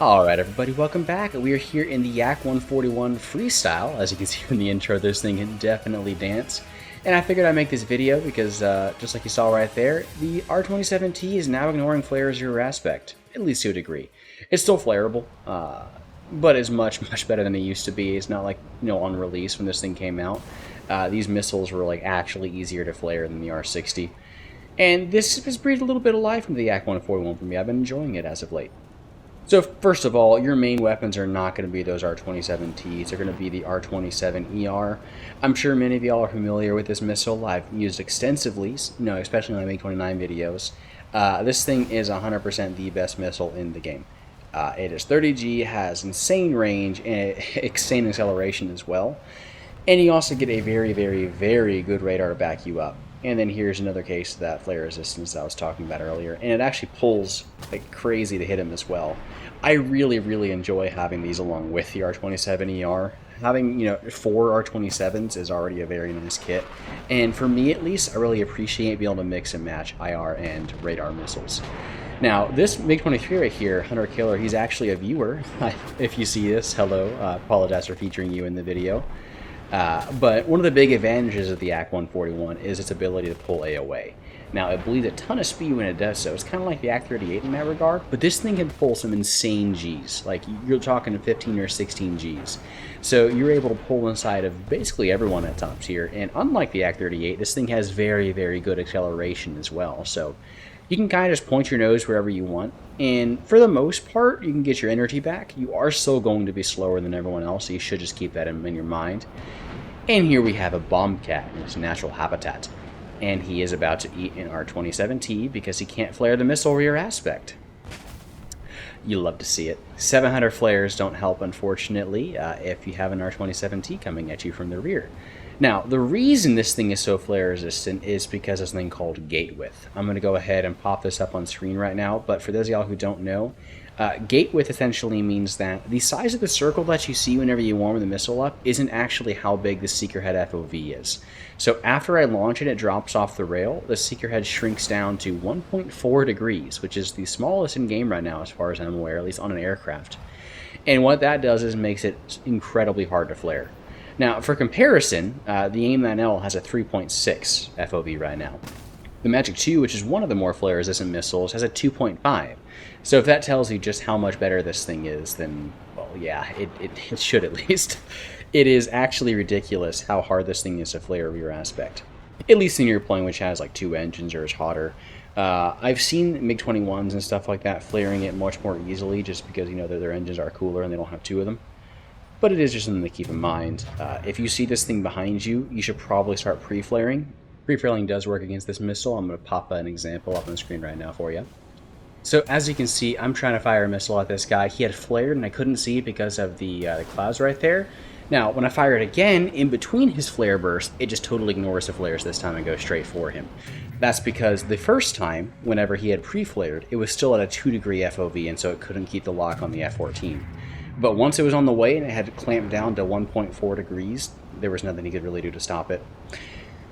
Alright everybody, welcome back. We are here in the Yak-141 Freestyle. As you can see from the intro, this thing can definitely dance. And I figured I'd make this video because, just like you saw right there, the R-27T is now ignoring flare as your aspect, at least to a degree. It's still flareable, but it's much better than it used to be. It's not like, on release when this thing came out. These missiles were like actually easier to flare than the R-60. And this has breathed a little bit of life into the Yak-141 for me. I've been enjoying it as of late. So first of all, your main weapons are not going to be those R-27Ts. They're going to be the R-27ER. I'm sure many of y'all are familiar with this missile. I've used extensively, especially in my MiG-29 videos. This thing is 100% the best missile in the game. It is 30G, has insane range, and insane acceleration as well. And you also get a very good radar to back you up. And then here's another case of that flare resistance I was talking about earlier. And it actually pulls like crazy to hit him as well. I really enjoy having these along with the R-27ER. Having, 4 R-27s is already a very nice kit. And for me at least, I really appreciate being able to mix and match IR and radar missiles. Now, this MiG-23 right here, Hunter Killer, he's actually a viewer. If you see this, hello. Apologize for featuring you in the video. But one of the big advantages of the Yak-141 is its ability to pull AOA. Now, it bleeds a ton of speed when it does so. It's kind of like the Yak-38 in that regard, but this thing can pull some insane Gs. Like, you're talking 15 or 16 Gs. So you're able to pull inside of basically everyone at top tier, and unlike the Yak-38, this thing has very good acceleration as well. So you can kind of just point your nose wherever you want, and for the most part, you can get your energy back. You are still going to be slower than everyone else, so you should just keep that in your mind. And here we have a Bombcat in its natural habitat, and he is about to eat an R-27T because he can't flare the missile rear aspect. You love to see it. 700 flares don't help, unfortunately, if you have an R-27T coming at you from the rear. Now, the reason this thing is so flare resistant is because of something called Gatewidth. I'm going to go ahead and pop this up on screen right now, but for those of y'all who don't know, Gatewidth essentially means that the size of the circle that you see whenever you warm the missile up isn't actually how big the seeker head FOV is. So after I launch it, it drops off the rail, the seeker head shrinks down to 1.4 degrees, which is the smallest in game right now as far as I'm aware, at least on an aircraft. And what that does is makes it incredibly hard to flare. Now, for comparison, the AIM-9L has a 3.6 FOV right now. The Magic 2, which is one of the more flare-resistant missiles, has a 2.5. So if that tells you just how much better this thing is, then, well, yeah, it should at least. It is actually ridiculous how hard this thing is to flare rear aspect. At least in your plane, which has like 2 engines or is hotter. I've seen MiG-21s and stuff like that flaring it much more easily just because, their engines are cooler and they don't have 2 of them. But it is just something to keep in mind. If you see this thing behind you, you should probably start pre-flaring. Pre-flaring does work against this missile. I'm going to pop an example up on the screen right now for you. So as you can see, I'm trying to fire a missile at this guy. He had flared and I couldn't see it because of the clouds right there. Now, when I fire it again, in between his flare bursts, it just totally ignores the flares this time and goes straight for him. That's because the first time, whenever he had pre-flared, it was still at a 2 degree FOV, and so it couldn't keep the lock on the F-14. But once it was on the way and it had clamped down to 1.4 degrees, there was nothing he could really do to stop it.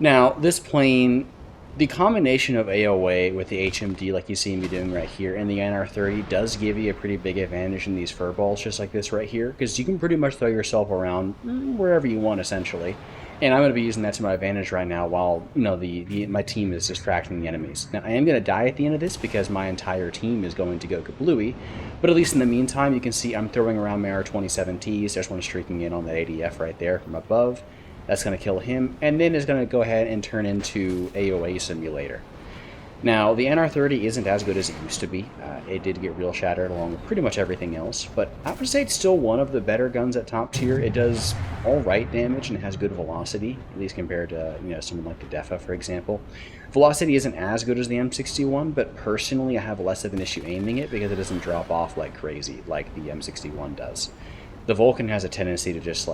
Now, this plane, the combination of AOA with the HMD like you see me doing right here and the NR30 does give you a pretty big advantage in these furballs just like this right here, because you can pretty much throw yourself around wherever you want essentially. And I'm going to be using that to my advantage right now while, my team is distracting the enemies. Now, I am going to die at the end of this because my entire team is going to go kablooey, but at least in the meantime, you can see I'm throwing around my R-27Ts. There's one streaking in on that ADF right there from above. That's going to kill him, and then it's going to go ahead and turn into AOA Simulator. Now, the NR30 isn't as good as it used to be. It did get real shattered along with pretty much everything else, but I would say it's still one of the better guns at top tier. It does alright damage and has good velocity, at least compared to someone like the Defa, for example. Velocity isn't as good as the M61, but personally I have less of an issue aiming it because it doesn't drop off like crazy like the M61 does. The Vulcan has a tendency to just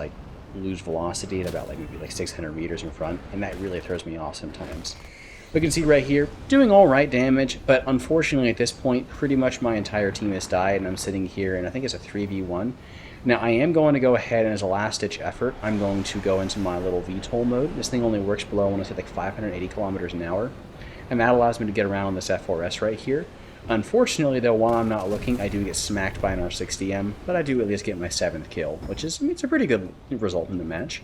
lose velocity at about maybe 600 meters in front, and that really throws me off sometimes. We can see right here, doing all right damage, but unfortunately at this point, pretty much my entire team has died, and I'm sitting here, and I think it's a 3v1. Now, I am going to go ahead, and as a last-ditch effort, I'm going to go into my little VTOL mode. This thing only works below, I want to say, 580 kilometers an hour, and that allows me to get around on this F4S right here. Unfortunately, though, while I'm not looking, I do get smacked by an R-60M, but I do at least get my 7th kill, which is, I mean, it's a pretty good result in the match.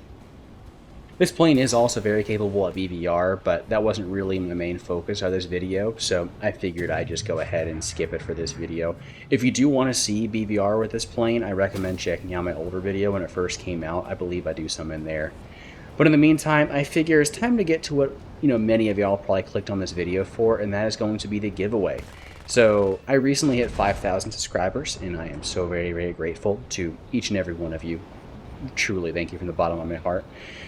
This plane is also very capable at BVR, but that wasn't really my main focus of this video, so I figured I'd just go ahead and skip it for this video. If you do want to see BVR with this plane, I recommend checking out my older video when it first came out. I believe I do some in there. But in the meantime, I figure it's time to get to what, many of y'all probably clicked on this video for, and that is going to be the giveaway. So I recently hit 5,000 subscribers, and I am so very, very grateful to each and every one of you. Truly, thank you from the bottom of my heart.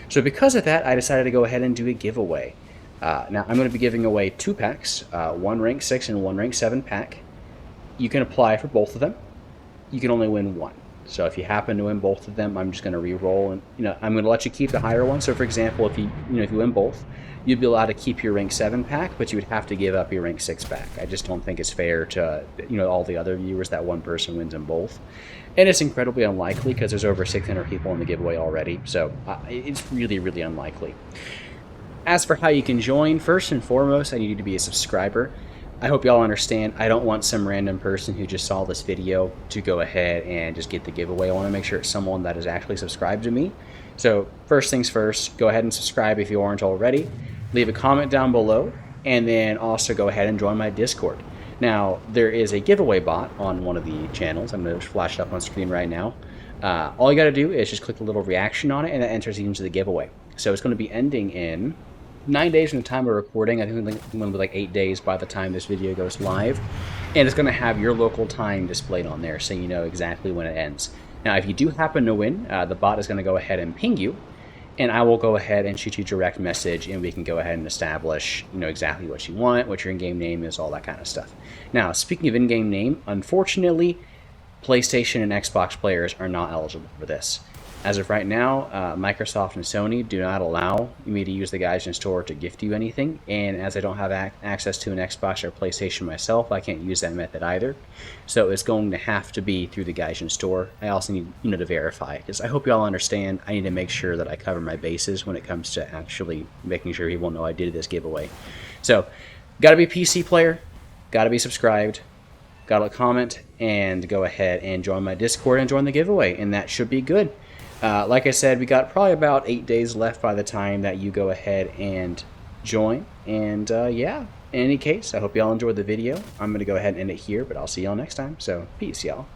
So because of that, I decided to go ahead and do a giveaway. Now, I'm going to be giving away 2 packs, one rank 6 and one rank 7 pack. You can apply for both of them. You can only win one. So if you happen to win both of them, I'm just going to re-roll, and I'm going to let you keep the higher one. So for example, if you win both, you'd be allowed to keep your rank 7 pack, but you would have to give up your rank 6 pack. I just don't think it's fair to all the other viewers that one person wins in both. And it's incredibly unlikely because there's over 600 people in the giveaway already, so it's really, really unlikely. As for how you can join, first and foremost, I need you to be a subscriber. I hope y'all understand, I don't want some random person who just saw this video to go ahead and just get the giveaway. I want to make sure it's someone that is actually subscribed to me. So first things first, go ahead and subscribe if you aren't already. Leave a comment down below, and then also go ahead and join my Discord. Now, there is a giveaway bot on one of the channels. I'm going to flash it up on screen right now. All you got to do is just click the little reaction on it, and that enters you into the giveaway. So it's going to be ending in 9 days from the time of recording. I think it's going to be like 8 days by the time this video goes live. And it's going to have your local time displayed on there so you know exactly when it ends. Now, if you do happen to win, the bot is going to go ahead and ping you, and I will go ahead and shoot you a direct message, and we can go ahead and establish, exactly what you want, what your in-game name is, all that kind of stuff. Now, speaking of in-game name, unfortunately, PlayStation and Xbox players are not eligible for this. As of right now, Microsoft and Sony do not allow me to use the Gaijin Store to gift you anything, and as I don't have access to an Xbox or PlayStation myself, I can't use that method either. So it's going to have to be through the Gaijin Store. I also need to verify, because I hope y'all understand, I need to make sure that I cover my bases when it comes to actually making sure people know I did this giveaway. So, gotta be a PC player, gotta be subscribed, gotta comment, and go ahead and join my Discord and join the giveaway, and that should be good. Like I said, we got probably about 8 days left by the time that you go ahead and join. And yeah, in any case, I hope y'all enjoyed the video. I'm going to go ahead and end it here, but I'll see y'all next time. So, peace, y'all.